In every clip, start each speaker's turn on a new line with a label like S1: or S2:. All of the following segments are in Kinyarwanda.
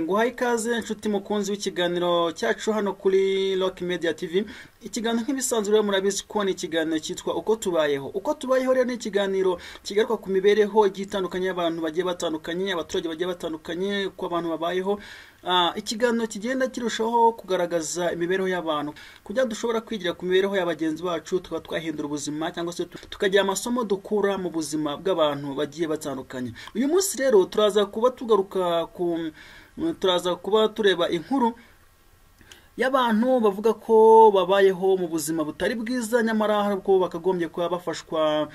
S1: nguhaye ikaze inshuti mukunzi w'ikiganiro cyacu hano kuri Rock Media TV. Ikiganiro nk'ibisanzwe rero murabizi ko ni ikiganiro cyitwa uko tubayeho. Uko tubayeho rero ni ikiganiro kigaruka ku mibereho igitandukanye y'abantu bagiye batandukanye, abaturage bagiye batandukanye, uko abantu babayeho. Ikiganiro kigenda kirushaho kugaragaza imibereho y'abantu kugira dushobora kwigira ku mibereho y'abagenzi bacu, tukaba twahindura ubuzima cyangwa se tukagira amasomo dukura mu buzima bw'abantu bagiye batandukanye. Uyu munsi rero turaza kuba tureba inkuru y'abantu bavuga ko babayeho mu buzima butari bwiza, nyamara hariko bakagombye kuba bafashwa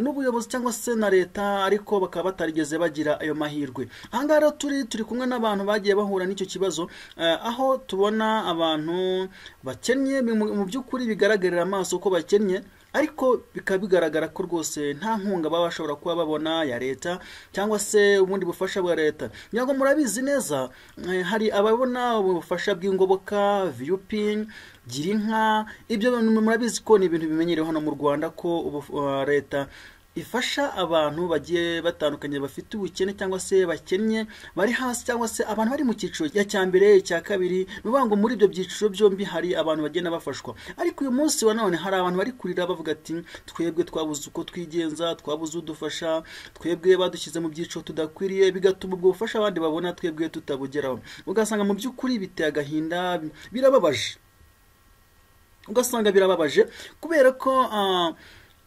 S1: n'ubuyobozi cyangwa se na leta, ariko bakaba batarigeze bagira ayo mahirwe. Ahangaha rero turi kumwe n'abantu bagiye bahura n'icyo kibazo, aho tubona abantu bakennye, mu by'ukuri bigaragarira amaso ko bakennye, ariko bikaba bigaragara ko rwose nta nkunga baba bashobora kuba babona ya leta cyangwa se ubundi bufasha bwa leta. Nyago murabizi neza, hari ababona ubufasha bw'ingoboka, VUP, Girinka, ibyo murabizi ko ni ibintu bimenyerewe hano mu Rwanda ko leta ifasha abantu bagiye batandukanye bafite ubukene cyangwa se bakennye, bari hasi cyangwa se abantu bari mu cyiciro cya mbere, cya kabiri. Bivuga ngo muri ibyo byiciro byombi hari abantu bagenda bafashwa. Ariko uyu munsi wa none hari abantu bari kurira bavuga ati twebwe twabuze uko twigenza, twabuze udufasha, twebwe badushyize mu byiciro tudakwiriye, bigatuma ubwo bufasha abandi babona twebwe tutabugeraho. Ugasanga mu by'ukuri biteye agahinda, birababaje. Kubera ko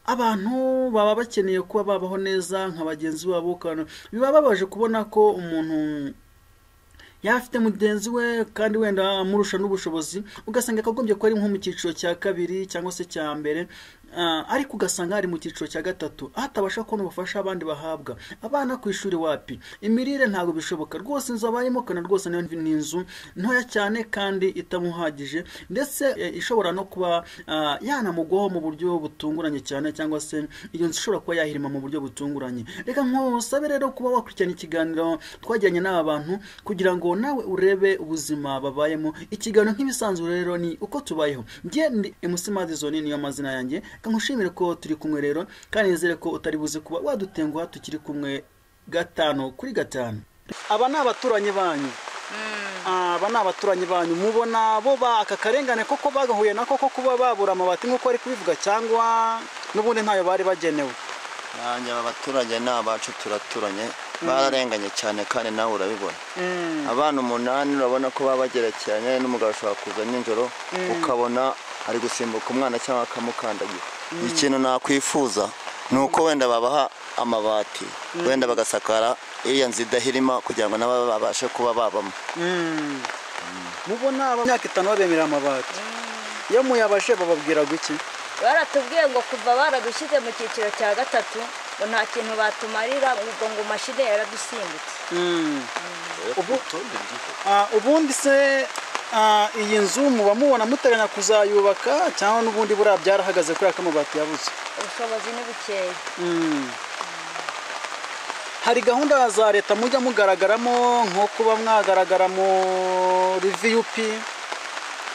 S1: abantu baba bakeneye kuba babaho neza nka bagenzi babo, kandi bibababaje kubona ko umuntu yafite mugenzi we kandi wenda amurusha n'ubushobozi, ugasanga akagombye ko ari nko mu cyiciro cya kabiri cyangwa se cya mbere, ariko ugasanga ari mu cyiciro cya gatatu, atabasha kubona ubufasha abandi bahabwa. Abana ku ishuri wapi, imirire ntabwo bishoboka rwose. Inzu abayemo kana rwose ni inzu ntoya cyane kandi itamuhagije, ndetse ishobora no kuba yanamugwaho mu buryo butunguranye cyane, cyangwa se iyo nzu ishobora kuba yahirima mu buryo butunguranye. Reka nkusabe rero kuba wakurikirana ikiganiro twajyanye n'aba bantu kugira ngo nawe urebe ubuzima babayemo. Ikiganiro nk'ibisanzwe rero ni uko tubayeho. Ngiye ndi MC Madison, niyo mazina yanjye. Kangushimire ko turi kumwe rero, kandi nizere ko utari buze kuba wadutenguha, tukiri kumwe 5 kuri 5. Aba ni abaturanyi banyu, mubona bo aka karengane koko bagahuye nako ko kuba babura amabati nk'uko ari kubivuga, cyangwa n'ubundi ntayo bari bagenewe?
S2: Nanjye abaturage n'abacu turaturanye, bararenganye cyane kandi nawe urabibona. Abana 8 urabona ko babagerekeranye, n'umugabo ashobora kuza nijoro ukabona ari gusimbuka umwana cyangwa akamukandagira. Ikintu nakwifuza nuko wenda babaha amabati, wenda bagasakara iriya nzu idahirima kugira ngo nabo babashe kuba babamo.
S1: Mubona abamyaka 5 babemerera amabati, iyo muyabashe bababwira guki?
S3: Baratubwiye ngo kuva baradushyize mu cyiciro cya gatatu ngo nta kintu batumarira, ubwo ngo mashine yaradusimbutse.
S1: Ubundi se iyi nzu muba mubona muteganya kuzayubaka cyangwa n'ubundi buriya byarahagaze kuri akamabati yabuze?
S3: Ubushobozi ni bukeya.
S1: Hari gahunda za leta mujya mugaragaramo, nko kuba mwagaragara muri VUP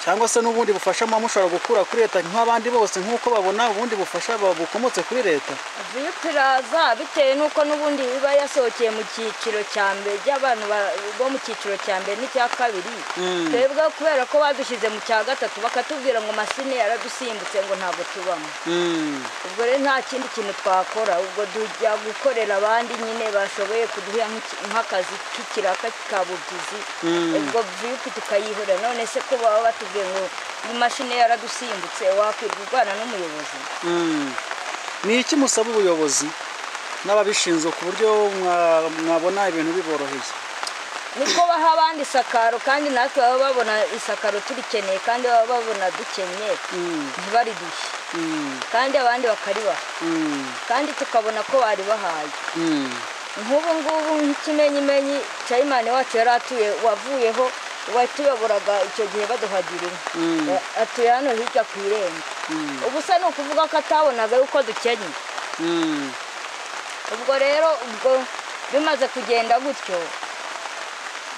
S1: cyangwa se n'ubundi bufasha mushobora gukura kuri leta nk'abandi bose, nk'uko babona ubundi bufasha bukomotse kuri leta?
S3: VUP iraza bitewe n'uko n'ubundi biba yasohokeye mu cyiciro cya mbere, by'abantu bo mu cyiciro cya mbere n'icya kabiri. Twebwe kubera ko badushyize mu cya gatatu bakatubwira ngo mashine yaradusimbutse ngo ntabwo tubamo. Ubwo rero nta kindi kintu twakora, ubwo tujya gukorera abandi nyine bashoboye kuduha nk'akazi k'ikiraka kabugizi, ubwo VUP tukayihorera. None se ko baba batubwiye ngo imashine yaradusimbutse, wakwirwana n'umuyobozi?
S1: Ni iki musaba ubuyobozi n'ababishinzwe ku buryo mwabona ibintu biboroheye?
S3: Niko baha abandi isakaro, kandi natwe baba babona isakaro turikeneye, kandi baba babona dukenye ntibaridushye, kandi abandi bakaribaha, kandi tukabona ko bari bahaye. Nk'ubu ngubu nk'ikimenyimenyi Chairman wacu yari atuye, wavuyeho watuyoboraga icyo gihe baduhagira inka, atuye hano hirya ku irembo. Ubu se ni ukuvuga ko atabonaga yuko dukenye. Ubwo rero ubwo bimaze kugenda gutyo,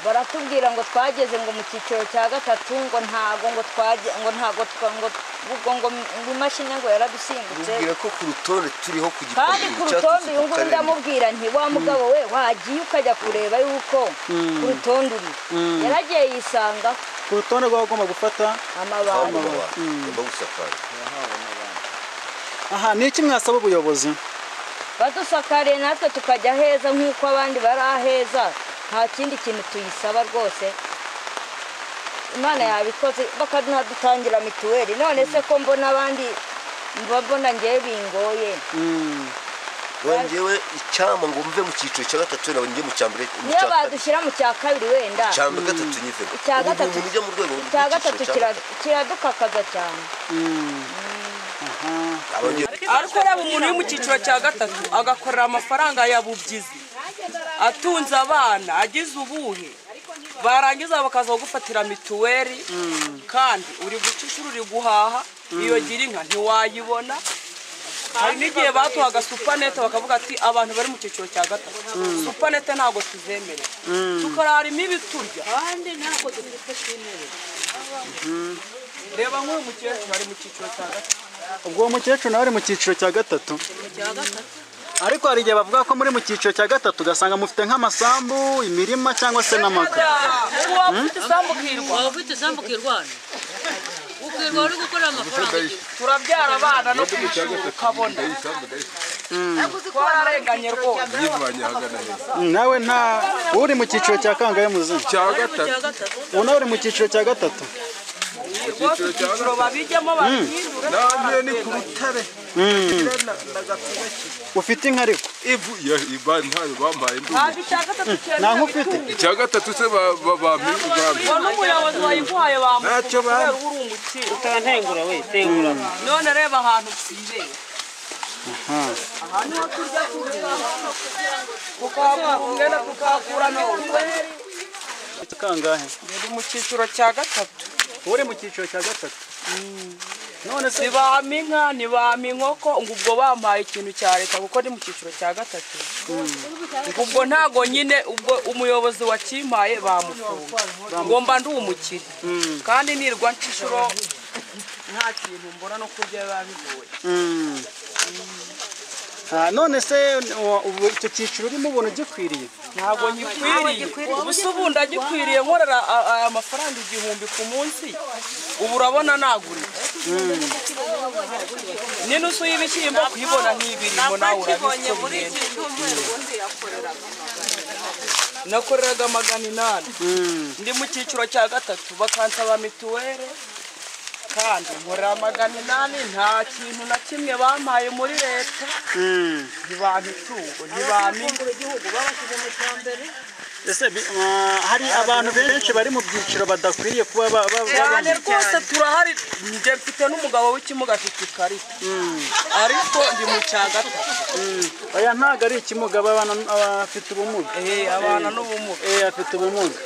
S3: baratubwira ngo twageze ngo mu cyiciro cya gatatu, ngo ntago ubwo ngo imashini ngo yaradusimbutse
S4: mubwira ko ku rutonde turiho ku
S3: kandi ku rutonde uyu nguyu ndamubwira nti wa mugabo we wagiye ukajya kureba yuko ku rutonde uri yaragiye yisanga
S1: ku rutonde rw'abagomba gufata
S3: amabanga
S4: gusakara.
S1: aha ni iki mwasaba ubuyobozi
S3: badusakariye natwe tukajya heza nk'uko abandi bari aheza nta kindi kintu tuyisaba rwose Imana yabikoze bakanadutangira mituweli none se ko mbona abandi mbona ngewe bingoye
S4: Wangewe icyama ngo mve mu cyiciro cya gatatu nawe njye mu cyambere
S3: niyo badushyira mu cya kabiri wenda
S4: cyambere gatatu nyive
S3: icya gatatu
S4: njye mu rwego
S3: icya gatatu kiradukakaza cyane
S5: ariko reba umuntu uri mu cyiciro cya gatatu agakorera amafaranga yabubyizi atunze abana agize ubuhe barangiza bakaza gufatira mituweli kandi uri guca ishuri uri guhaha iyo gira inka ntiwayibona hari n'igihe batuhaga supanete bakavuga ati abantu bari mu cyiciro cya gatatu supanete ntabwo tuzemere tukararimo ibiturya kandi ntabwo dufite tw'intebe reba nk'uyu mukecuru ari mu cyiciro cya gatatu
S1: ubwo uwo mukecuru nawe ari mu cyiciro cya gatatu ariko hari igihe bavuga ko muri mu cyiciro cya gatatu ugasanga mufite nk'amasambu imirima cyangwa se n'amaka
S5: waba ufite isambu ukirwa
S6: waba ufite isambu ukirwana ukirwa uri gukorera amafaranga
S5: turabyara abana no kwishuri ukabona twararenganye rwose
S1: nawe nta uri mu cyiciro cya kangahe muzi
S4: cya gatatu
S1: ubu nawe uri mu cyiciro cya gatatu
S5: icyiciro babijyamo babihindura
S4: namwe ni ku rutare
S1: ufite inka ariko
S4: ivu ya ibani ntayo bampaye
S5: ntabwo icya gatatu
S1: nta nka ufite
S4: icya gatatu se
S5: ngo n'umuyobozi wayiguhaye
S4: ntacyo
S5: kubera uri umukire
S6: utantengura we tengura
S5: none reba ahantu twibera aha niho turya tukahakura tukahakura mituweli
S1: kangahe
S5: ndi mu cyiciro cya gatatu
S1: uri mu cyiciro cya gatatu none se
S5: ntibama inka ntibama inkoko ngo ubwo bampaye ikintu cya leta kuko ni mu cyiciro cya gatatu ubwo ntago nyine ubwo umuyobozi wakimpaye bamufunga ngomba ndi umukire kandi nirwa nshishuro nta kintu mbona no kurya biba bigoye
S1: none se ubu icyo cyiciro urimo ubona ugikwiriye
S5: ntabwo ngikwiriye ubusa ubu ndagikwiriye nkorera aya mafaranga 1000 ku munsi ubu urabona nagurira n'inusu y'ibishyimbo kuyibona nk'ibirimo nawe urabibona nakoreraga 800 ndi mu cyiciro cya gatatu bakansaba mituweli kandi nkorera 800 nta kintu na kimwe bampaye muri leta ntibampa itungo ntibampa igihugu babashyize mu cyambere
S1: ese hari abantu benshi bari mu byiciro badakwiriye kuba
S5: cyane rwose turahari njye mfite n'umugabo w'ikimuga afite ikarita ariko ndi mu cya gatatu
S1: oya ntabwo ari ikimuga abafite ubumuga
S5: abana n'ubumuga
S1: afite ubumuga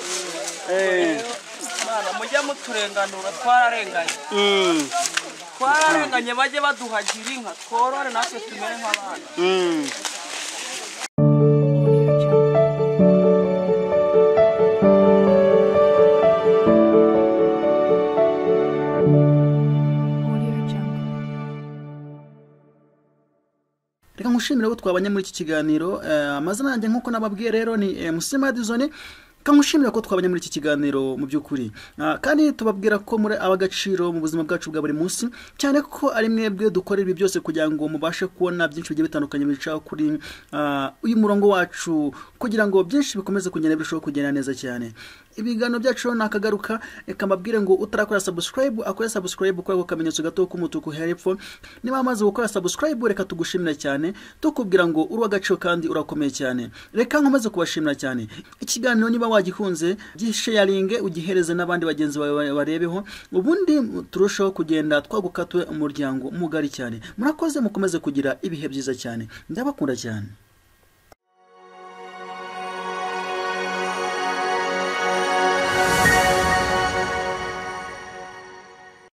S5: mujya muturenganura twararenganye twararenganye bajye baduhagira inka tworore natwe tumere nk'abana
S1: reka nkushimire ko twabanye muri iki kiganiro amazina yanjye nk'uko nababwiye rero ni Musima Dizone kamushimira ko twabanye muri iki kiganiro mu by'ukuri kandi tubabwira ko muri abagaciro mu buzima bwacu bwa buri munsi cyane ko ari mwebwe dukorera ibi byose kugira ngo mubashe kubona byinshi bigiye bitandukanye bica kuri uyu murongo wacu kugira ngo byinshi bikomeze kugenda birushaho kugenda neza cyane ibiganiro byacu nakagaruka reka mbabwire ngo utarakora subscribe akore subscribe kwa kamenyetso gato k'umutuku hepfo niba amaze gukora subscribe reka tugushimira cyane tukubwira ngo uri w'agaciro kandi urakomeye cyane reka nkomeze kubashimira cyane ikiganiro niba wagikunze gisharinge ugihereze n'abandi bagenzi bawe barebeho ubundi turushaho kugenda twagukatwe umuryango mugari cyane murakoze mukomeze kugira ibihe byiza cyane ndabakunda cyane.